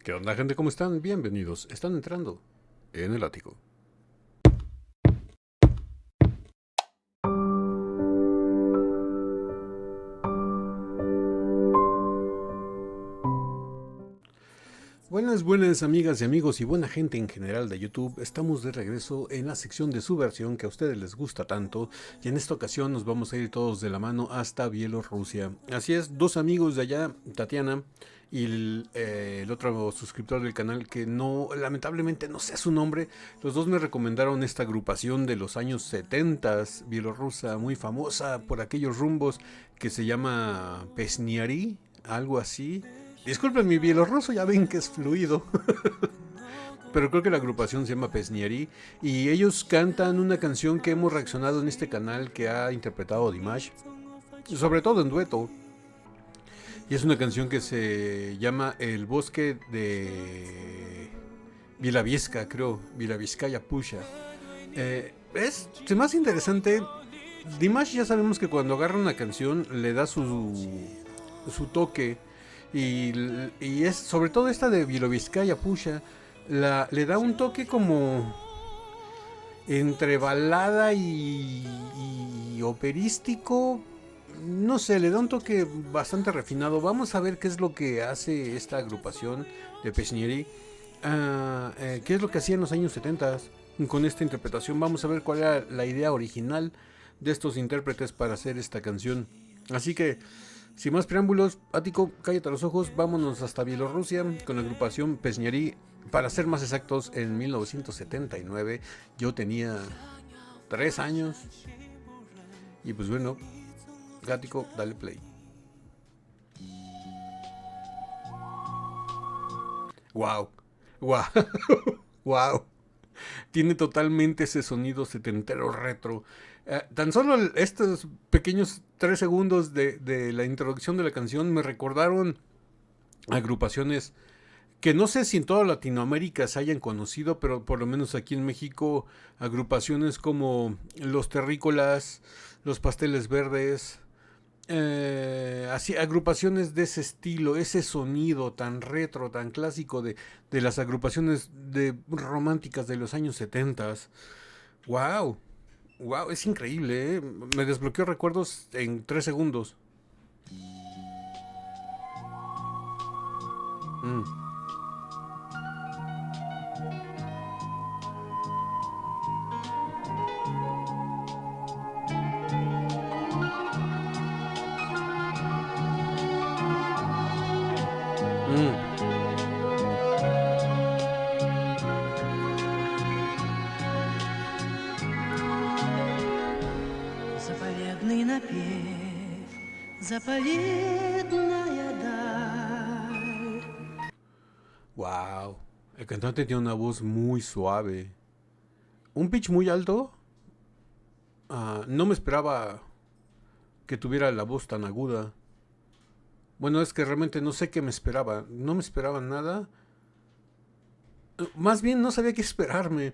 ¿Qué onda, gente? ¿Cómo están? Bienvenidos. Están entrando en el ático. Buenas amigas y amigos y buena gente en general de YouTube. Estamos de regreso en la sección de Subversión que a ustedes les gusta tanto. Y en esta ocasión nos vamos a ir todos de la mano hasta Bielorrusia. Así es, dos amigos de allá, Tatiana y el otro suscriptor del canal que no, lamentablemente no sé su nombre. Los dos me recomendaron esta agrupación de los años 70 bielorrusa, muy famosa por aquellos rumbos, que se llama Pesniari, algo así. Disculpen mi bielorruso, ya ven que es fluido. Pero creo que la agrupación se llama Pesnieri. Y ellos cantan una canción que hemos reaccionado en este canal que ha interpretado Dimash. Sobre todo en dueto. Y es una canción que se llama El bosque de Vilaviesca, creo. Vilaviskaya Pusha. Es más interesante. Dimash ya sabemos que cuando agarra una canción le da su toque. Y es sobre todo esta de Viloviskaya Pusha. Le da un toque como entre balada y operístico. No sé, le da un toque bastante refinado. Vamos a ver qué es lo que hace esta agrupación de Pesnieri. ¿Qué es lo que hacía en los años 70 con esta interpretación? Vamos a ver cuál era la idea original de estos intérpretes para hacer esta canción. Así que, sin más preámbulos, Ático, cállate los ojos, vámonos hasta Bielorrusia con la agrupación Pesnieri. Para ser más exactos, en 1979 yo tenía 3 años. Y pues bueno, Gático, dale play. Wow, wow, wow. Tiene totalmente ese sonido setentero retro. Tan solo estos pequeños 3 segundos de la introducción de la canción me recordaron agrupaciones que no sé si en toda Latinoamérica se hayan conocido, pero por lo menos aquí en México, agrupaciones como Los Terrícolas, Los Pasteles Verdes, así agrupaciones de ese estilo, ese sonido tan retro, tan clásico de las agrupaciones de románticas de los años 70. Wow, wow, es increíble, ¿eh? Me desbloqueó recuerdos en 3 segundos. Mm, mm. Заповедный напев, заповедная даль. Wow, el cantante tiene una voz muy suave, un pitch muy alto. No me esperaba que tuviera la voz tan aguda. Bueno, es que realmente no sé qué me esperaba. No me esperaba nada. Más bien no sabía qué esperarme.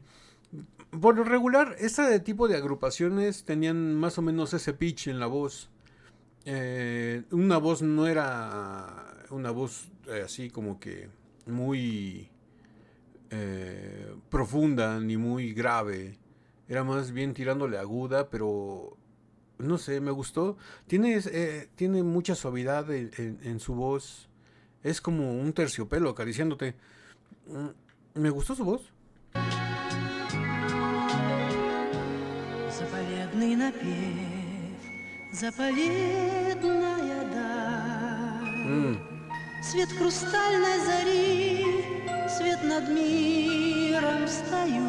Por lo regular, este tipo de agrupaciones tenían más o menos ese pitch en la voz. Una voz no era una voz así como que muy profunda ni muy grave. Era más bien tirándole aguda, pero no sé, me gustó. Tiene mucha suavidad en su voz. Es como un terciopelo acariciándote. Me gustó su voz. Заповедный напев, заповедная даль. Mm, Свет хрустальной зари, свет над миром встающий.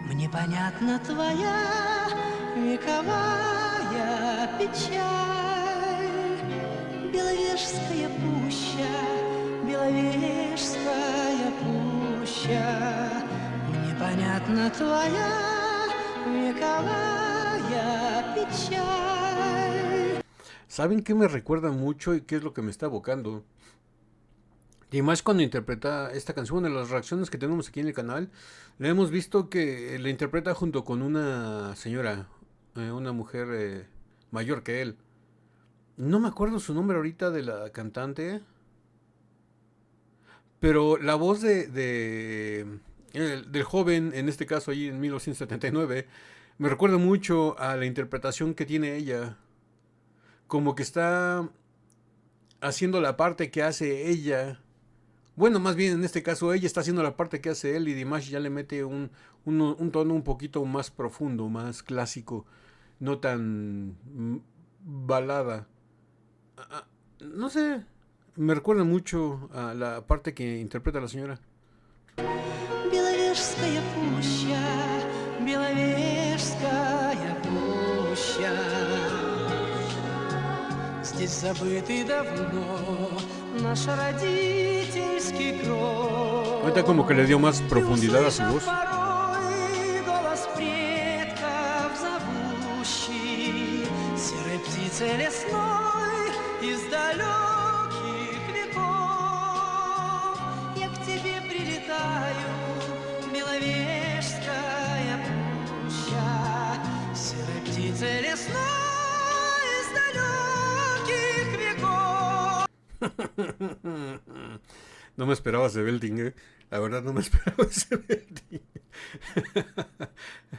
Мне понятна твоя вековая печаль. Беловежская пуща, Беловежская пуща. Мне понятна твоя вековая печаль. ¿Saben qué me recuerda mucho y qué es lo que me está evocando? Y más cuando interpreta esta canción, de las reacciones que tenemos aquí en el canal, le hemos visto que la interpreta junto con una señora, una mujer mayor que él. No me acuerdo su nombre ahorita de la cantante. Pero la voz del joven, en este caso ahí en 1979, me recuerda mucho a la interpretación que tiene ella. Como que está haciendo la parte que hace ella. Bueno, más bien en este caso ella está haciendo la parte que hace él y Dimash ya le mete un tono un poquito más profundo, más clásico, no tan balada. No sé, me recuerda mucho a la parte que interpreta la señora. Беловежская пуща, Беловежская пуща. Здесь забытый давно наш родительский кров. Ahorita como que le dio más profundidad a su voz. Порой голос предков зовущий серой птицей лесной из далеких веков. Я к тебе прилетаю, Беловежская пуща, серой птицей лесной из далеких веков. No me esperaba ese belting, La verdad no me esperaba ese belting.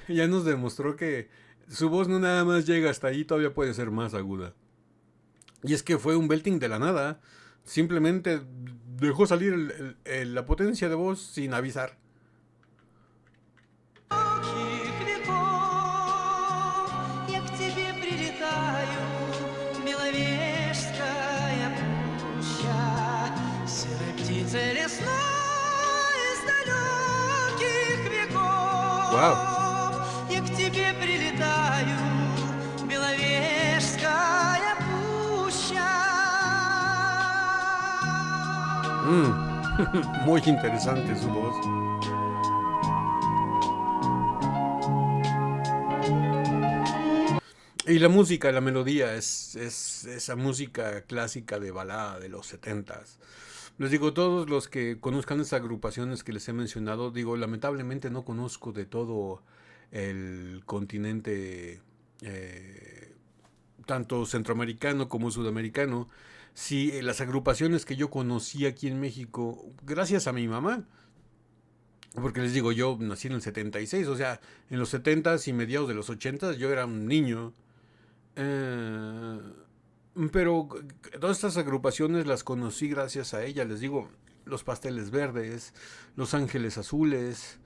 Ya nos demostró que su voz no nada más llega hasta ahí, todavía puede ser más aguda. Y es que fue un belting de la nada. Simplemente dejó salir la potencia de voz sin avisar. Я к тебе прилетаю, Беловежская пуща, серой птицей лесной из далеких веков. Вау. Я к тебе прилетаю, Беловежская пуща. Muy interesante su voz. Y la música, la melodía, es esa música clásica de balada de los 70s. Les digo, todos los que conozcan esas agrupaciones que les he mencionado, digo, lamentablemente no conozco de todo el continente, tanto centroamericano como sudamericano. Sí, las agrupaciones que yo conocí aquí en México, gracias a mi mamá, porque les digo, yo nací en el 76, o sea, en los 70s y mediados de los 80s yo era un niño. Pero todas estas agrupaciones las conocí gracias a ella. Les digo, Los Pasteles Verdes, Los Ángeles Azules.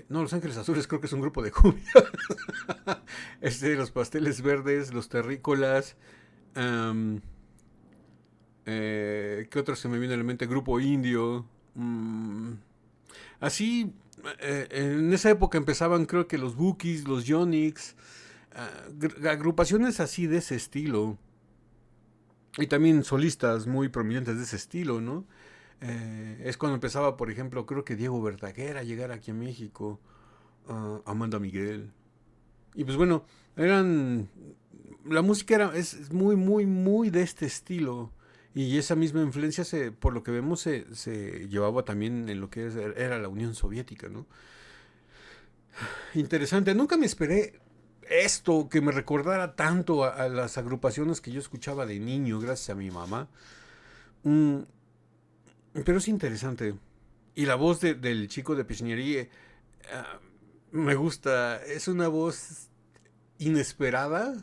No, Los Ángeles Azules creo que es un grupo de cumbia. Los Pasteles Verdes, Los Terrícolas. ¿Qué otro se me viene a la mente? Grupo Indio. Así, en esa época empezaban creo que los Bookies, los Yonix. Agrupaciones así de ese estilo. Y también solistas muy prominentes de ese estilo, ¿no? Es cuando empezaba, por ejemplo, creo que Diego Verdaguer a llegar aquí a México. Amanda Miguel. Y pues bueno, la música es muy, muy, muy de este estilo. Y esa misma influencia, por lo que vemos, se llevaba también en lo que era la Unión Soviética, ¿no? Interesante. Nunca me esperé esto, que me recordara tanto a las agrupaciones que yo escuchaba de niño, gracias a mi mamá. Pero es interesante. Y la voz del chico de Piñería me gusta. Es una voz inesperada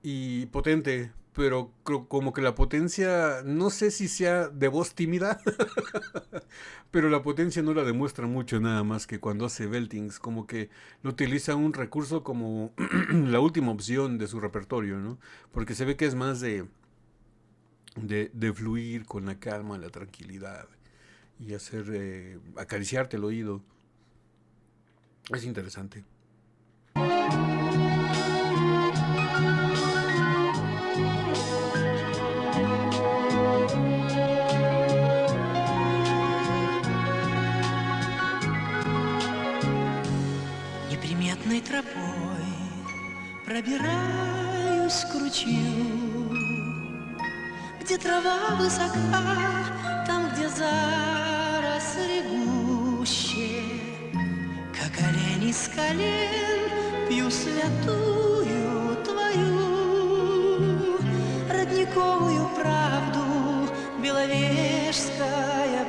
y potente, pero como que la potencia, no sé si sea de voz tímida, pero la potencia no la demuestra mucho, nada más que cuando hace beltings, como que lo utiliza un recurso como la última opción de su repertorio, ¿no? Porque se ve que es más de fluir con la calma, la tranquilidad y hacer acariciarte el oído. Es interesante. Неприметной тропой пробираюсь к ручью, где трава высока, там, где заросли гуще. Как олень из колен пью святую твою родниковую правду, Беловежская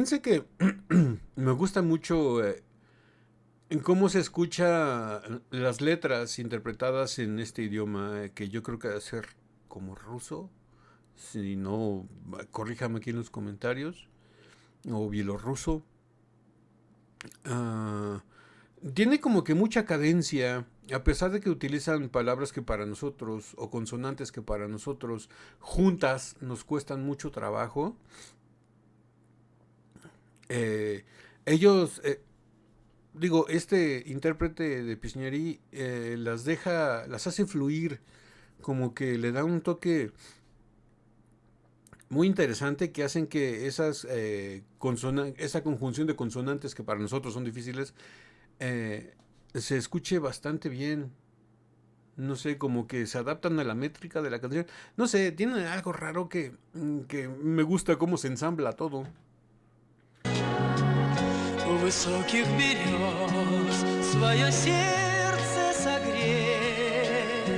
fíjense que me gusta mucho en cómo se escucha las letras interpretadas en este idioma, que yo creo que debe ser como ruso, si no, corríjame aquí en los comentarios, o bielorruso. Ah, tiene como que mucha cadencia, a pesar de que utilizan palabras que para nosotros, o consonantes que para nosotros juntas nos cuestan mucho trabajo. Eh, ellos, digo, este intérprete de Pisñeri las hace fluir, como que le da un toque muy interesante que hacen que esa conjunción de consonantes que para nosotros son difíciles, se escuche bastante bien. No sé, como que se adaptan a la métrica de la canción. No sé, tiene algo raro que me gusta cómo se ensambla todo. У высоких берез свое сердце согреть,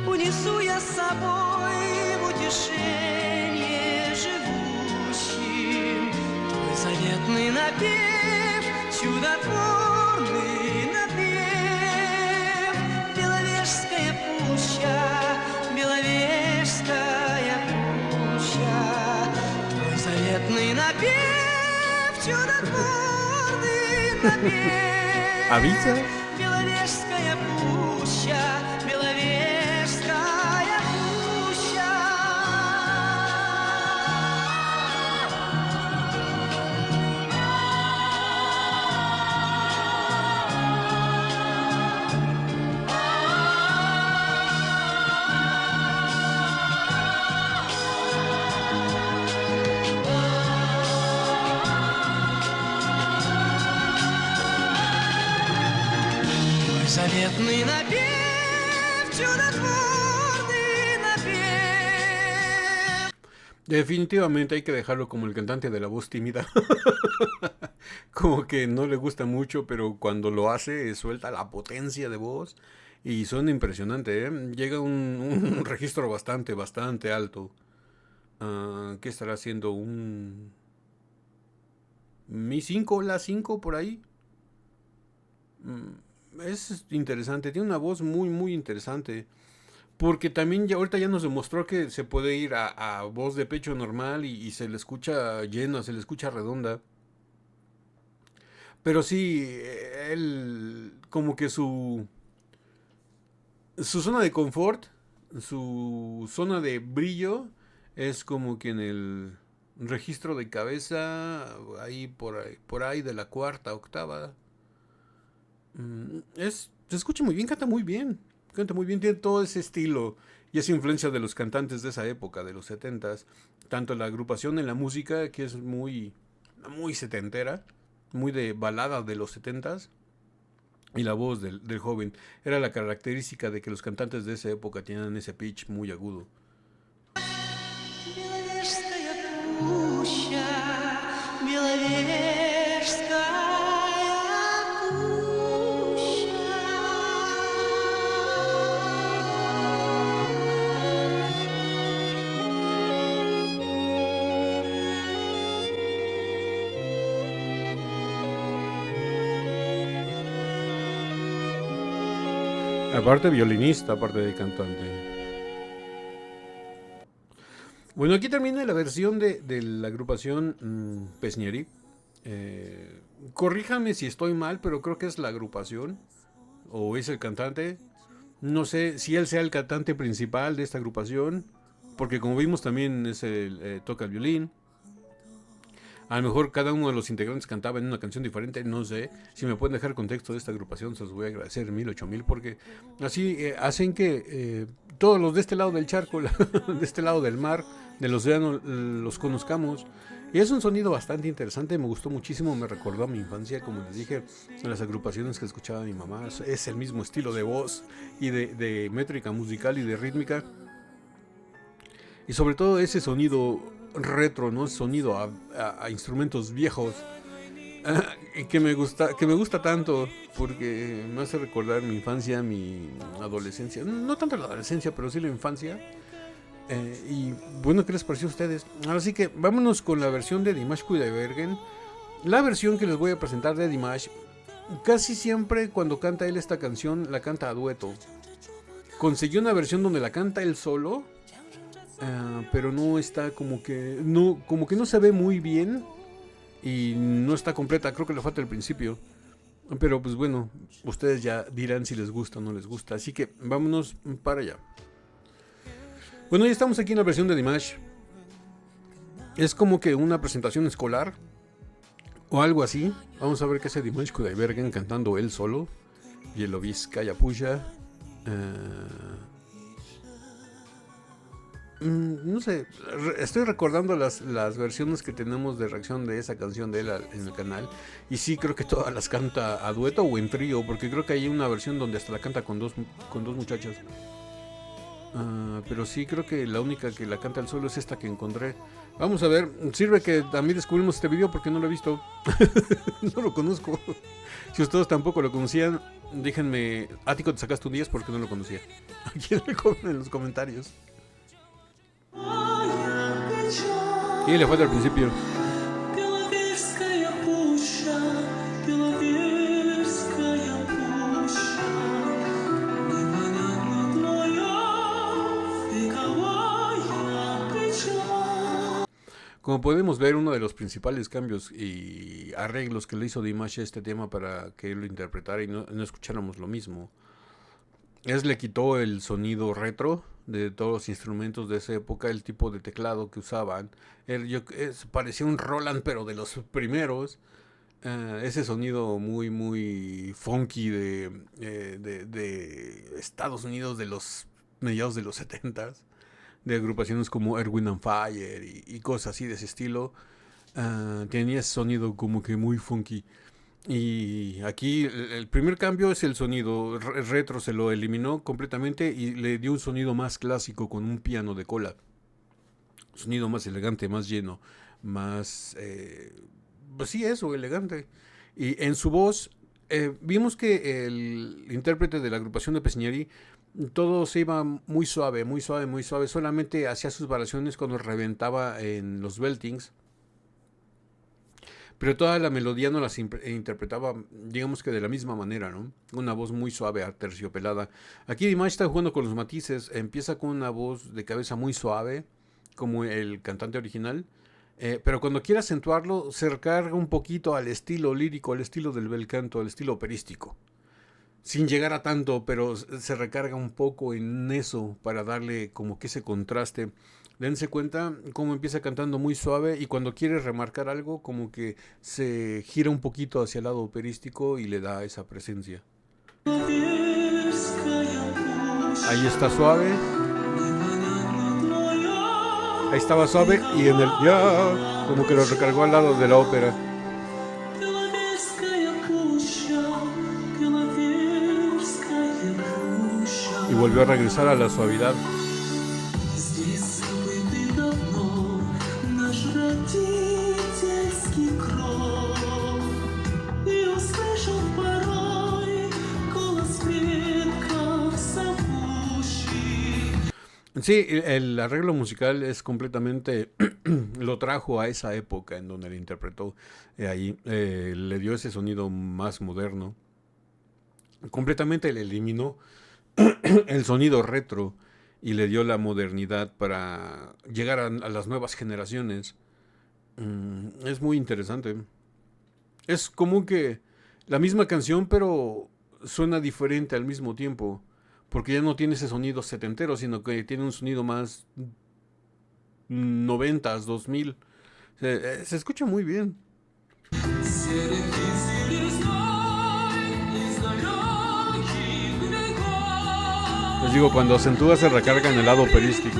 унесу я с собой в утешение живущим твой заветный напев, чудотворный напев. Беловежская пуща, Беловежская пуща, твой заветный напев, чудотворный напев. ¿Avisa? Беловежская пуща, Беловежская пуща. Заветный напев, чудотворный напев. Definitivamente hay que dejarlo como el cantante de la voz tímida. Como que no le gusta mucho, pero cuando lo hace suelta la potencia de voz y suena impresionante, ¿eh? Llega a un registro bastante alto. ¿Qué estará haciendo? ¿Un Mi 5, La 5 por ahí? Es interesante, tiene una voz muy interesante. Porque también ahorita ya nos demostró que se puede ir a voz de pecho normal y se le escucha llena, se le escucha redonda. Pero sí, él como que su zona de confort, su zona de brillo es como que en el registro de cabeza, por ahí de la cuarta, octava. Se escucha muy bien, canta muy bien. Canta muy bien, tiene todo ese estilo y esa influencia de los cantantes de esa época, de los setentas. Tanto la agrupación en la música, que es muy setentera, muy de balada de los setentas, y la voz del joven. Era la característica de que los cantantes de esa época tenían ese pitch muy agudo. Беловежская пуща, Беловежская Aparte violinista, aparte de cantante. Bueno, aquí termina la versión de la agrupación Pesñeri. Corríjame si estoy mal, pero creo que es la agrupación. O es el cantante. No sé si él sea el cantante principal de esta agrupación. Porque como vimos también toca el violín. A lo mejor cada uno de los integrantes cantaba en una canción diferente, no sé. Si me pueden dejar contexto de esta agrupación, se los voy a agradecer 1000, porque así hacen que todos los de este lado del charco, de este lado del mar, del océano, los conozcamos. Y es un sonido bastante interesante, me gustó muchísimo, me recordó a mi infancia, como les dije, a las agrupaciones que escuchaba mi mamá. Es el mismo estilo de voz y de métrica musical y de rítmica. Y sobre todo ese sonido retro, ¿no? Sonido a instrumentos viejos, que me gusta tanto, porque me hace recordar mi infancia, mi adolescencia, no tanto la adolescencia, pero sí la infancia, Y bueno, ¿qué les pareció a ustedes? Así que vámonos con la versión de Dimash Kudaibergen. La versión que les voy a presentar de Dimash, casi siempre cuando canta él esta canción, la canta a dueto. Conseguí una versión donde la canta él solo, pero no está como que no se ve muy bien y no está completa. Creo que le falta el principio. Pero pues bueno, ustedes ya dirán si les gusta o no les gusta. Así que vámonos para allá. Bueno, ya estamos aquí en la versión de Dimash. Es como que una presentación escolar o algo así. Vamos a ver qué hace Dimash Kudaibergen cantando él solo. Bieloviskaya Pusha. No sé, estoy recordando las versiones que tenemos de reacción de esa canción de él en el canal. Y sí, creo que todas las canta a dueto o en trío, porque creo que hay una versión donde hasta la canta con dos muchachas. Pero sí, creo que la única que la canta él solo es esta que encontré. Vamos a ver, sirve que también descubrimos este video porque no lo he visto. No lo conozco. Si ustedes tampoco lo conocían, déjenme, Ático, te sacaste un 10 porque no lo conocía. Aquí en los comentarios. Y le falta al principio. Беловежская пуща, Беловежская пуща, непонятна твоя вековая печаль. Como podemos ver, uno de los principales cambios y arreglos que le hizo Dimash a este tema para que él lo interpretara y no escucháramos lo mismo, le quitó el sonido retro de todos los instrumentos de esa época, el tipo de teclado que usaban. Parecía un Roland, pero de los primeros. Ese sonido muy, muy funky de Estados Unidos de los mediados de los 70s. De agrupaciones como Earth, Wind and Fire y cosas así de ese estilo. Tenía ese sonido como que muy funky. Y aquí el primer cambio es el sonido retro, se lo eliminó completamente y le dio un sonido más clásico con un piano de cola. Sonido más elegante, más lleno, más... pues sí, eso, elegante. Y en su voz, vimos que el intérprete de la agrupación de Pesñeri, todo se iba muy suave, muy suave, muy suave. Solamente hacía sus variaciones cuando reventaba en los beltings. Pero toda la melodía no las interpretaba, digamos que de la misma manera, ¿no? Una voz muy suave, aterciopelada. Aquí Dimash está jugando con los matices. Empieza con una voz de cabeza muy suave, como el cantante original. Pero cuando quiere acentuarlo, se recarga un poquito al estilo lírico, al estilo del bel canto, al estilo operístico. Sin llegar a tanto, pero se recarga un poco en eso para darle como que ese contraste. Dense cuenta cómo empieza cantando muy suave y cuando quiere remarcar algo como que se gira un poquito hacia el lado operístico y le da esa presencia. Ahí está suave. Ahí estaba suave y en el ya como que lo recargó al lado de la ópera. Y volvió a regresar a la suavidad. Sí, el arreglo musical es completamente, lo trajo a esa época en donde le interpretó ahí, le dio ese sonido más moderno, completamente le eliminó el sonido retro y le dio la modernidad para llegar a las nuevas generaciones. Es muy interesante. Es como que la misma canción, pero suena diferente al mismo tiempo. Porque ya no tiene ese sonido setentero, sino que tiene un sonido más 90s, 2000. Se escucha muy bien. Les digo, cuando acentúa se recarga en el lado operístico.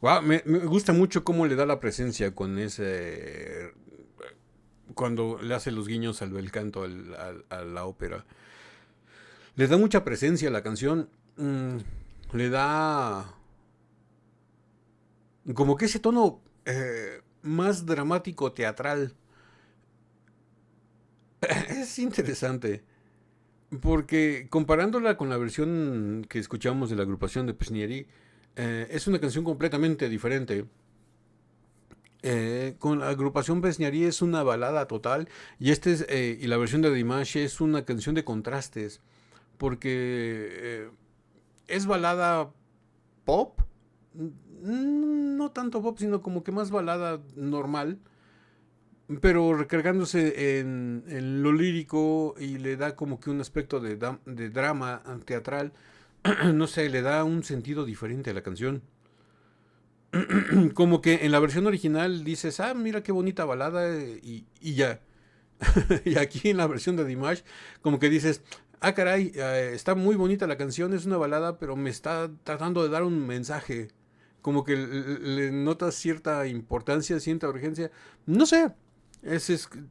Wow, me gusta mucho cómo le da la presencia con ese... Cuando le hace los guiños al bel canto, a la ópera. Le da mucha presencia a la canción. Le da como que ese tono más dramático, teatral. Es interesante. Porque comparándola con la versión que escuchamos de la agrupación de Pesnieri, es una canción completamente diferente. Con la agrupación Pesnieri es una balada total y la versión de Dimash es una canción de contrastes porque es balada pop, no tanto pop sino como que más balada normal, pero recargándose en lo lírico y le da como que un aspecto de drama teatral. No sé, le da un sentido diferente a la canción. Como que en la versión original dices, ah, mira qué bonita balada y ya. Y aquí en la versión de Dimash, como que dices, ah, caray, está muy bonita la canción, es una balada, pero me está tratando de dar un mensaje. Como que le notas cierta importancia, cierta urgencia. No sé,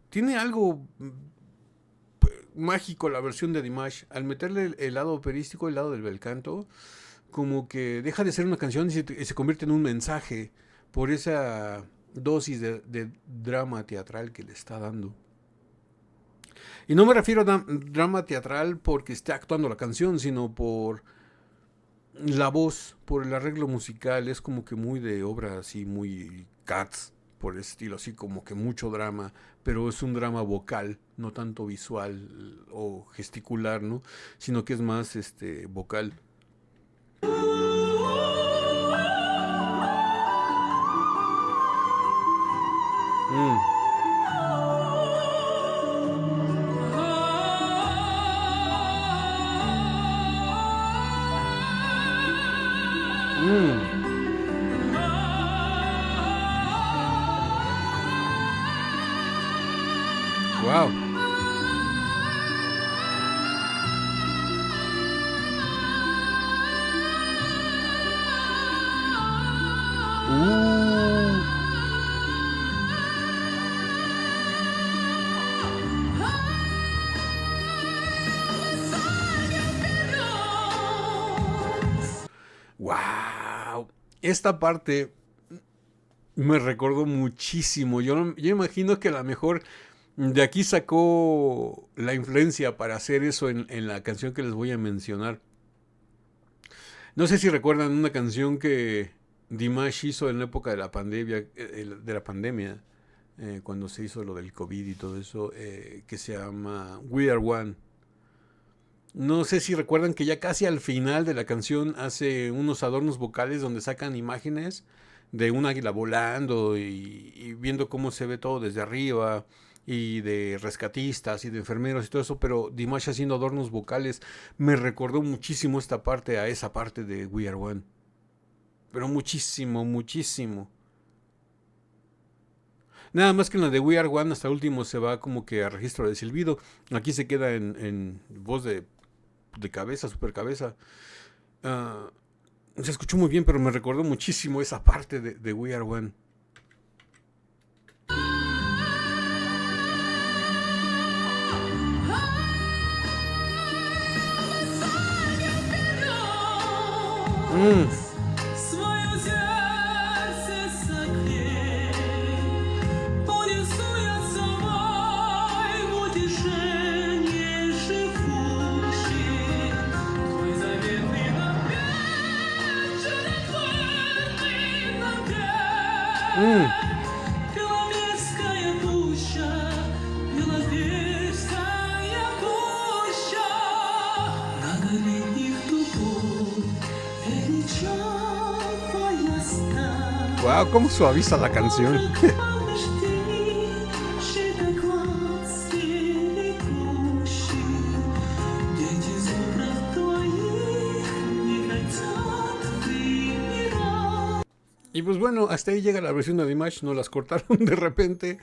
tiene algo mágico la versión de Dimash. Al meterle el lado operístico, el lado del bel canto, como que deja de ser una canción y se convierte en un mensaje por esa dosis de drama teatral que le está dando. Y no me refiero a drama teatral porque esté actuando la canción, sino por la voz, por el arreglo musical. Es como que muy de obra así, muy Cats, por el estilo, así como que mucho drama, pero es un drama vocal, no tanto visual o gesticular, ¿no? Sino que es más vocal. Mm, mm, wow. Uh, wow. Esta parte me recordó muchísimo. Yo imagino que a lo mejor de aquí sacó la influencia para hacer eso en la canción que les voy a mencionar. No sé si recuerdan una canción que Dimash hizo en la época de la pandemia, cuando se hizo lo del COVID y todo eso, que se llama We Are One. No sé si recuerdan que ya casi al final de la canción hace unos adornos vocales donde sacan imágenes de un águila volando y viendo cómo se ve todo desde arriba y de rescatistas y de enfermeros y todo eso, pero Dimash haciendo adornos vocales me recordó muchísimo esta parte a esa parte de We Are One. Pero muchísimo, muchísimo. Nada más que en la de We Are One hasta el último se va como que a registro de silbido. Aquí se queda en voz de cabeza, super cabeza. Ah, se escuchó muy bien, pero me recordó muchísimo esa parte de We Are One. Mm, Свое сердце согрей, порисуя собой в утешении живущий. Твой заветный навек, животворный mm. навек. Беловежская пуща, Беловежская пуща, многолетних дубов величавая сталь. Wow, cómo suaviza la canción. Подожди, шедоклад стерегущий, дети зубров твоих не хотят вымирать. Y pues bueno, hasta ahí llega la versión de Dimash, nos las cortaron de repente.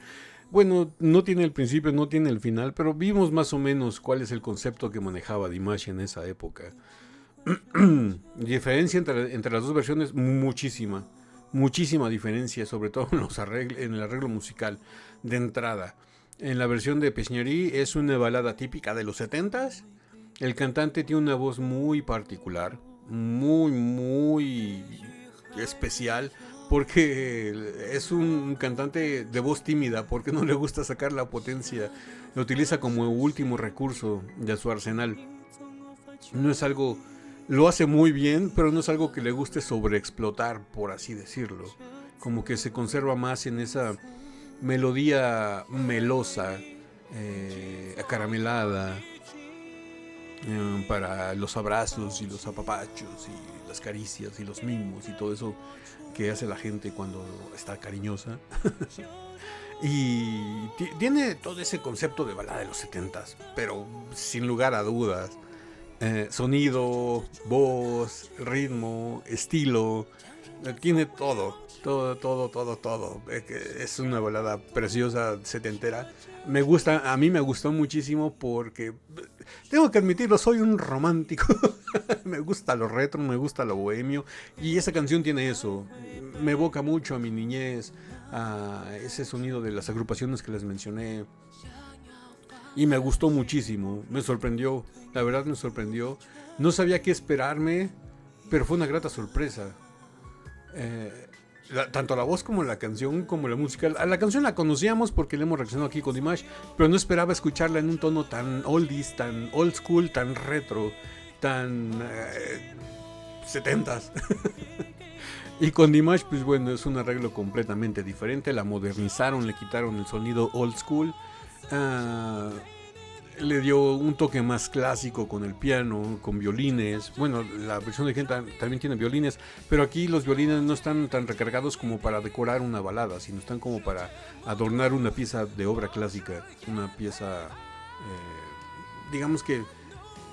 Bueno, no tiene el principio, no tiene el final, pero vimos más o menos cuál es el concepto que manejaba Dimash en esa época. Diferencia entre las dos versiones, muchísima. muchísima diferencia, sobre todo en, en el arreglo musical de entrada. En la versión de Pesñerí es una balada típica de los 70s. El cantante tiene una voz muy particular, muy especial, porque es un cantante de voz tímida, porque no le gusta sacar la potencia, lo utiliza como último recurso de su arsenal. No es algo, lo hace muy bien, pero no es algo que le guste sobreexplotar, por así decirlo. Como que se conserva más en esa melodía melosa, acaramelada, para los abrazos y los apapachos y las caricias y los mimos y todo eso que hace la gente cuando está cariñosa. Y tiene todo ese concepto de balada de los 70s, pero sin lugar a dudas. Sonido, voz, ritmo, estilo, tiene todo. Es una balada preciosa, setentera. Me gusta, a mí me gustó muchísimo porque, tengo que admitirlo, soy un romántico. Me gusta lo retro, me gusta lo bohemio, y esa canción tiene eso. Me evoca mucho a mi niñez, a ese sonido de las agrupaciones que les mencioné. Y me gustó muchísimo, me sorprendió, la verdad me sorprendió. No sabía qué esperarme, pero fue una grata sorpresa. Tanto la voz como la canción, como la música. A la canción la conocíamos porque la hemos reaccionado aquí con Dimash, pero no esperaba escucharla en un tono tan oldies, tan old school, tan retro, tan 70s. Y con Dimash, pues bueno, es un arreglo completamente diferente. La modernizaron, le quitaron el sonido old school. Le dio un toque más clásico con el piano, con violines. Bueno, la versión de gente también tiene violines, pero aquí los violines no están tan recargados como para decorar una balada, sino están como para adornar una pieza de obra clásica, una pieza, digamos que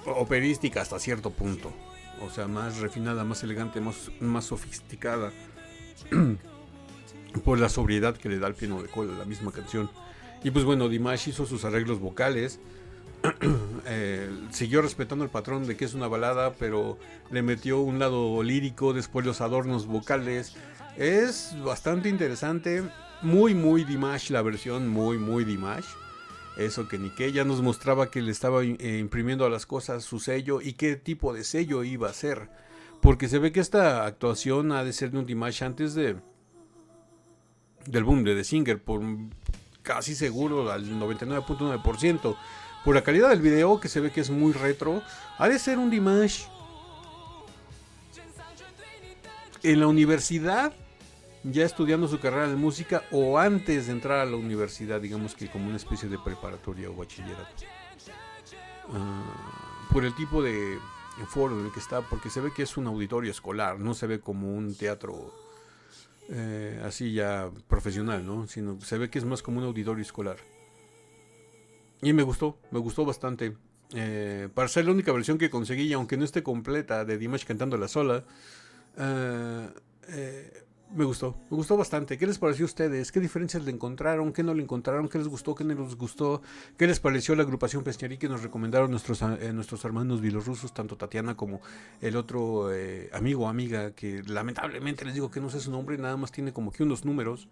operística hasta cierto punto. O sea, más refinada, más elegante, más sofisticada, por la sobriedad que le da el piano de cola a la misma canción. Y pues bueno, Dimash hizo sus arreglos vocales. Siguió respetando el patrón de que es una balada, pero le metió un lado lírico, después los adornos vocales. Es bastante interesante. Muy Dimash la versión, muy Dimash. Eso que ni que ya nos mostraba que le estaba imprimiendo a las cosas su sello y qué tipo de sello iba a ser. Porque se ve que esta actuación ha de ser de un Dimash antes del boom de The Singer, por casi seguro al 99.9%. Por la calidad del video, que se ve que es muy retro, ha de ser un Dimash en la universidad, ya estudiando su carrera de música, o antes de entrar a la universidad, digamos que como una especie de preparatoria o bachillerato. Por el tipo de foro en el que está, porque se ve que es un auditorio escolar, no se ve como un teatro así ya profesional, ¿no? Sino se ve que es más como un auditorio escolar. Y me gustó bastante. Para ser la única versión que conseguí, aunque no esté completa, de Dimash cantándola sola, me gustó bastante. ¿Qué les pareció a ustedes? ¿Qué diferencias le encontraron? ¿Qué no le encontraron? ¿Qué les gustó? ¿Qué no les gustó? ¿Qué les pareció la agrupación Pesñerí que nos recomendaron nuestros hermanos bielorrusos, tanto Tatiana como el otro amigo o amiga, que lamentablemente les digo que no sé su nombre, nada más tiene como que unos números?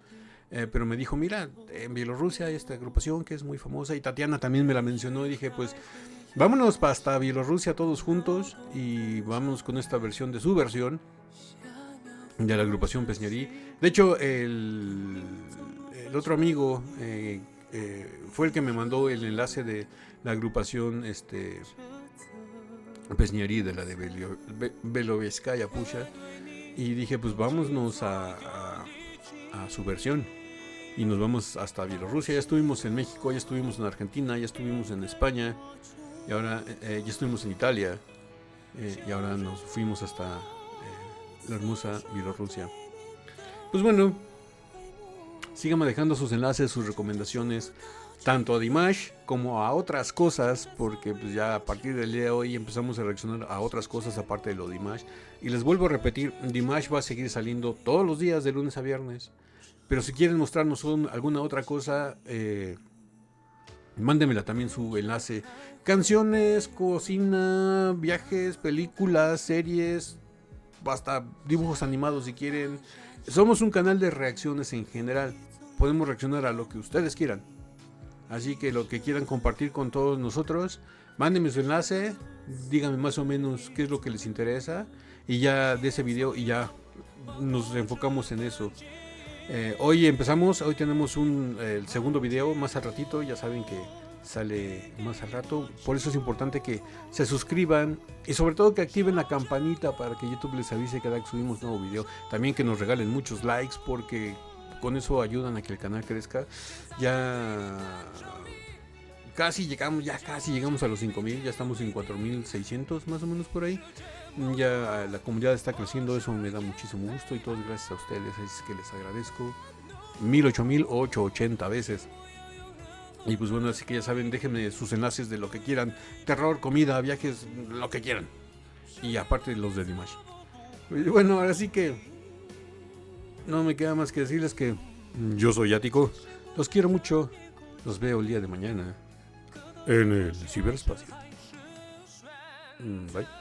Pero me dijo, mira, en Bielorrusia hay esta agrupación que es muy famosa, y Tatiana también me la mencionó, y dije, pues vámonos hasta Bielorrusia todos juntos y vamos con esta versión de su versión de la agrupación Pesñerí. De hecho, el otro amigo fue el que me mandó el enlace de la agrupación Pesñerí, de la de Beloveskaya Pusha, y dije, pues vámonos a su versión. Y nos vamos hasta Bielorrusia. Ya estuvimos en México, ya estuvimos en Argentina, ya estuvimos en España, y ahora ya estuvimos en Italia, y ahora nos fuimos hasta la hermosa Bielorrusia. Pues bueno, síganme dejando sus enlaces, sus recomendaciones, tanto a Dimash como a otras cosas, porque pues ya a partir del día de hoy empezamos a reaccionar a otras cosas aparte de lo Dimash. Y les vuelvo a repetir, Dimash va a seguir saliendo todos los días de lunes a viernes. Pero si quieren mostrarnos alguna otra cosa, mándenmela también su enlace. Canciones, cocina, viajes, películas, series, hasta dibujos animados si quieren. Somos un canal de reacciones en general. Podemos reaccionar a lo que ustedes quieran. Así que lo que quieran compartir con todos nosotros, mándenme su enlace, díganme más o menos qué es lo que les interesa y ya de ese video y ya nos enfocamos en eso. Hoy tenemos el segundo video más al ratito, ya saben que sale más al rato, por eso es importante que se suscriban y sobre todo que activen la campanita para que YouTube les avise cada que subimos nuevo video. También que nos regalen muchos likes porque con eso ayudan a que el canal crezca. Ya casi llegamos a los 5,000, ya estamos en 4,600 más o menos por ahí. Ya la comunidad está creciendo, eso me da muchísimo gusto y todo es gracias a ustedes, así es que les agradezco 880 veces. Y pues bueno, así que ya saben, déjenme sus enlaces de lo que quieran, terror, comida, viajes, lo que quieran. Y aparte los de Dimash. Y bueno, ahora sí que no me queda más que decirles que yo soy Ático, los quiero mucho, los veo el día de mañana en el ciberespacio. Bye.